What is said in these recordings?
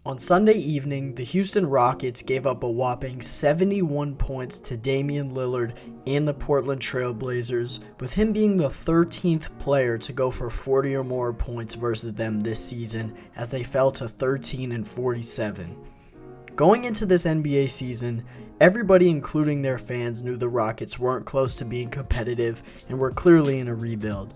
On Sunday evening, the Houston Rockets gave up a whopping 71 points to Damian Lillard and the Portland Trail Blazers, with him being the 13th player to go for 40 or more points versus them this season, as they fell to 13 and 47. Going into this NBA season, everybody including their fans knew the Rockets weren't close to being competitive and were clearly in a rebuild.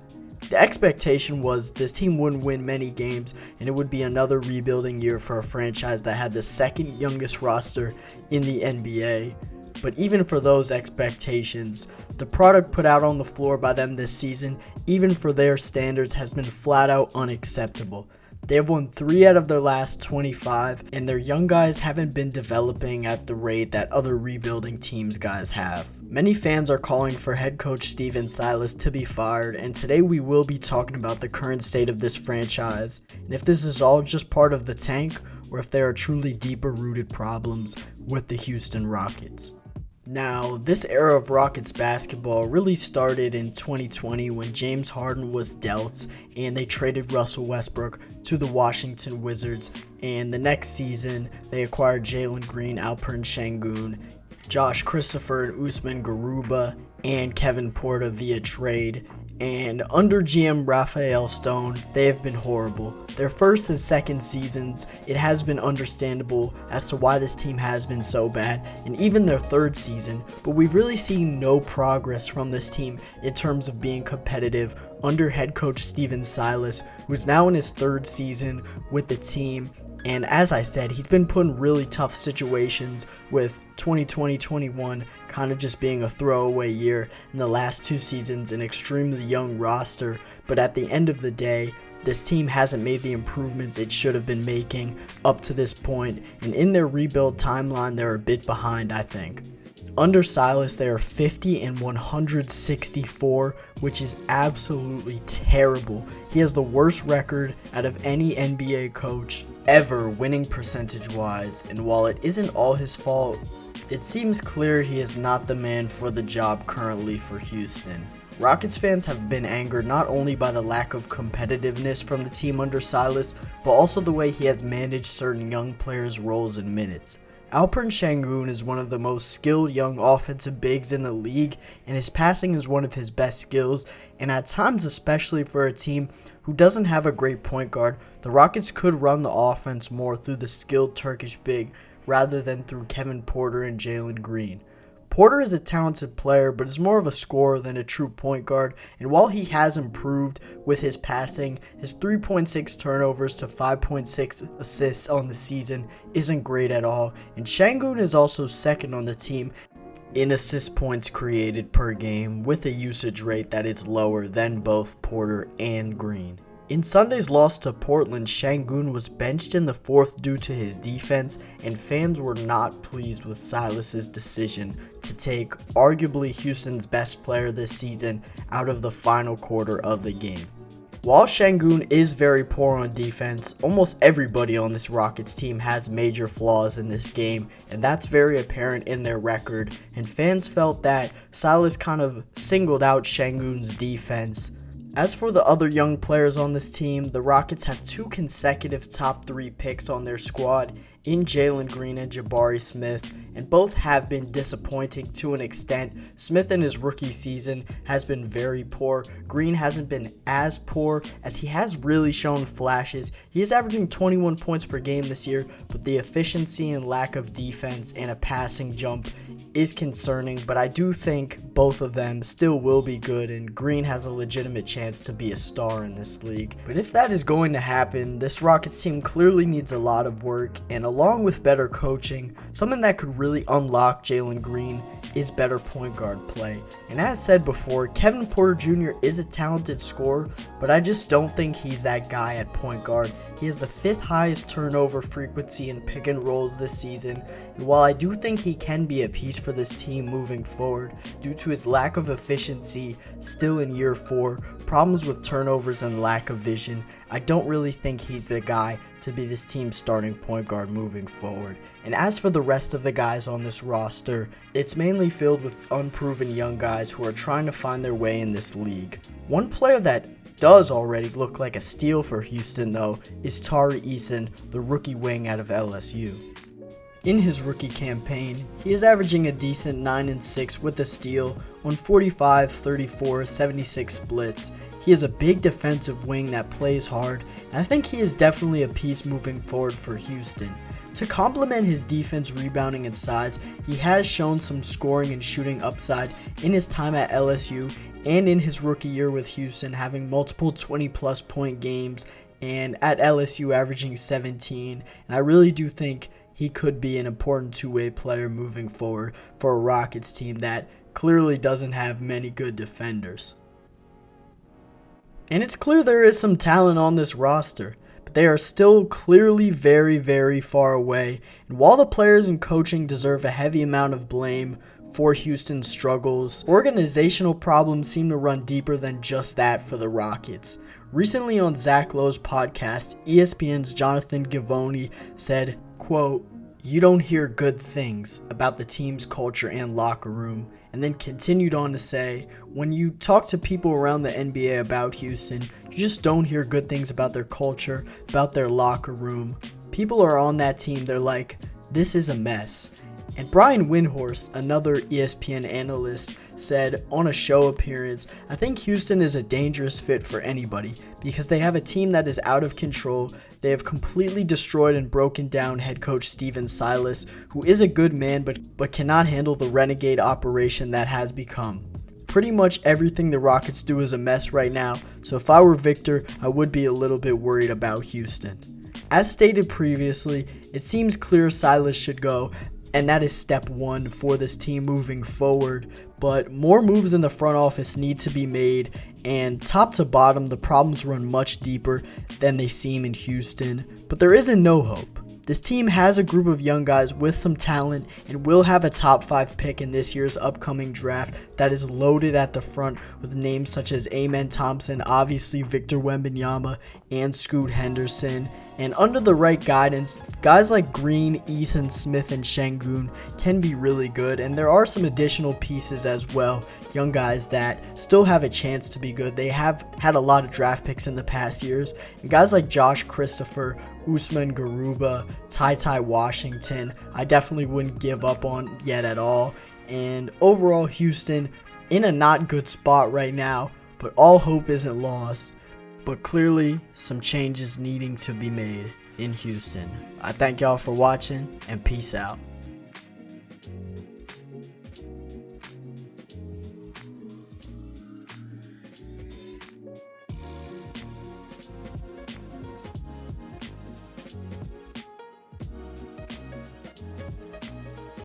The expectation was this team wouldn't win many games and it would be another rebuilding year for a franchise that had the second youngest roster in the NBA. But even for those expectations, the product put out on the floor by them this season, even for their standards, has been flat out unacceptable. They have won 3 out of their last 25, and their young guys haven't been developing at the rate that other rebuilding teams guys have. Many fans are calling for head coach Stephen Silas to be fired, and today we will be talking about the current state of this franchise, and if this is all just part of the tank, or if there are truly deeper rooted problems with the Houston Rockets. Now, this era of Rockets basketball really started in 2020 when James Harden was dealt and they traded Russell Westbrook to the Washington Wizards, and the next season they acquired Jalen Green, Alperen Sengun, Josh Christopher and Usman Garuba, and Kevin Porter via trade. And under GM Raphael Stone, they have been horrible. Their first and second seasons, it has been understandable as to why this team has been so bad, and even their third season, but we've really seen no progress from this team in terms of being competitive under head coach Stephen Silas, who's now in his third season with the team. And as I said, he's been put in really tough situations, with 2020-21 kind of just being a throwaway year, and the last 2 seasons an extremely young roster. But at the end of the day, this team hasn't made the improvements it should have been making up to this point, and in their rebuild timeline, they're a bit behind, I think. Under Silas, they are 50 and 164, which is absolutely terrible. He has the worst record out of any NBA coach ever, winning percentage-wise, and while it isn't all his fault, it seems clear he is not the man for the job currently for Houston. Rockets fans have been angered not only by the lack of competitiveness from the team under Silas, but also the way he has managed certain young players' roles and minutes. Alperen Sengun is one of the most skilled young offensive bigs in the league, and his passing is one of his best skills, and at times, especially for a team who doesn't have a great point guard, the Rockets could run the offense more through the skilled Turkish big rather than through Kevin Porter and Jalen Green. Porter is a talented player, but is more of a scorer than a true point guard, and while he has improved with his passing, his 3.6 turnovers to 5.6 assists on the season isn't great at all, and Sengun is also second on the team in assist points created per game, with a usage rate that is lower than both Porter and Green. In Sunday's loss to Portland, Sengun was benched in the fourth due to his defense, and fans were not pleased with Silas's decision to take arguably Houston's best player this season out of the final quarter of the game. While Sengun is very poor on defense, almost everybody on this Rockets team has major flaws in this game, and that's very apparent in their record, and fans felt that Silas kind of singled out Sengun's defense. As for the other young players on this team, the Rockets have 2 consecutive top 3 picks on their squad in Jalen Green and Jabari Smith, and both have been disappointing to an extent. Smith in his rookie season has been very poor. Green hasn't been as poor, as he has really shown flashes. He is averaging 21 points per game this year, but the efficiency and lack of defense and a passing jump is concerning, but I do think both of them still will be good, and Green has a legitimate chance to be a star in this league. But if that is going to happen, this Rockets team clearly needs a lot of work, and along with better coaching, something that could really unlock Jalen Green is better point guard play. And as said before, Kevin Porter Jr. is a talented scorer, but I just don't think he's that guy at point guard. He has the 5th highest turnover frequency in pick and rolls this season, and while I do think he can be a piece for this team moving forward, due to his lack of efficiency still in year 4, problems with turnovers and lack of vision, I don't really think he's the guy to be this team's starting point guard moving forward. And as for the rest of the guys on this roster, it's mainly filled with unproven young guys who are trying to find their way in this league. One player that does already look like a steal for Houston though is Tari Eason, the rookie wing out of LSU. In his rookie campaign, he is averaging a decent 9 and 6 with a steal on 45, 34, 76 splits. He is a big defensive wing that plays hard, and I think he is definitely a piece moving forward for Houston. To complement his defense, rebounding, and size, he has shown some scoring and shooting upside in his time at LSU and in his rookie year with Houston, having multiple 20-plus point games, and at LSU averaging 17. And I really do think he could be an important two-way player moving forward for a Rockets team that clearly doesn't have many good defenders. And it's clear there is some talent on this roster, but they are still clearly very, very far away. And while the players and coaching deserve a heavy amount of blame for Houston's struggles, organizational problems seem to run deeper than just that for the Rockets. Recently on Zach Lowe's podcast, ESPN's Jonathan Givony said, quote, "You don't hear good things about the team's culture and locker room," and then continued on to say, when you talk to people around the NBA about Houston, you just don't hear good things about their culture, about their locker room. People are on that team, they're like, this is a mess. And Brian Windhorst, another ESPN analyst, said on a show appearance, "I think Houston is a dangerous fit for anybody because they have a team that is out of control. They have completely destroyed and broken down head coach Stephen Silas, who is a good man but cannot handle the renegade operation that has become. Pretty much everything the Rockets do is a mess right now, so if I were Victor, I would be a little bit worried about Houston." As stated previously, it seems clear Silas should go, and that is step one for this team moving forward, but more moves in the front office need to be made, and top to bottom, the problems run much deeper than they seem in Houston, but there isn't no hope. This team has a group of young guys with some talent and will have a top 5 pick in this year's upcoming draft that is loaded at the front with names such as Amen Thompson, obviously Victor Wembanyama, and Scoot Henderson. And under the right guidance, guys like Green, Eason, Smith, and Şengün can be really good, and there are some additional pieces as well, young guys that still have a chance to be good. They have had a lot of draft picks in the past years, and guys like Josh Christopher, Usman Garuba, Ty Washington, I definitely wouldn't give up on yet at all. And overall, Houston in a not good spot right now, but all hope isn't lost. But clearly, some changes needing to be made in Houston. I thank y'all for watching, and peace out.